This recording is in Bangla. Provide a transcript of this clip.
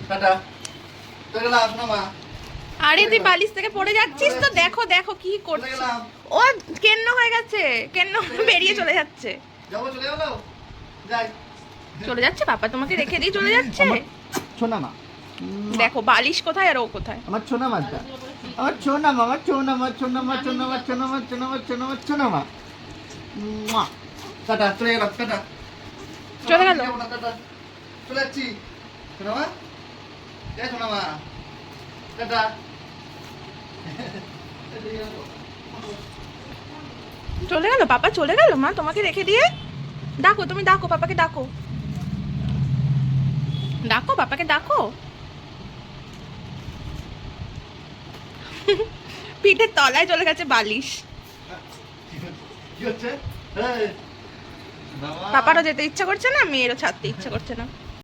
টাটা চলে গেলাম না মা। আরে তুই বালিশ থেকে পড়ে যাচ্ছিস তো, দেখো দেখো কি চলে করছিস। গেলাম। ও কেন্ন হয়ে গেছে, কেন্ন বেরিয়ে চলে যাচ্ছে। যাবো চলে গেলো যাই। চলে যাচ্ছে বাবা, তোমাকে রেখে দিয়ে চলে যাচ্ছে। ছোনা মা, দেখো বালিশ কোথায় আর ও কোথায়। আমার ছোনা মাটা, আমার ছোনা মা, আমার ছোনা মা, ছোনা মা, ছোনা মা, ছোনা মা, ছোনা মা, ছোনা মা, ছোনা মা। টাটা চলে গেলাম, টাটা চলে গেল। যাবো না, টাটা চলে যাচ্ছি। শোনা মা, এ শোনা মা, টাটা। চলে গেল পাপা, চলে গেল মা তোমাকে রেখে দিয়ে। ডাকো, তুমি ডাকো পাপাকে, ডাকো ডাকো পাপাকে ডাকো। পিঠের তলায় চলে গেছে বালিশ। কি হচ্ছে? এই, বাবা। পাপারও যেতে ইচ্ছা করছে না, মেয়েরও ছাড়তে ইচ্ছা করছে না।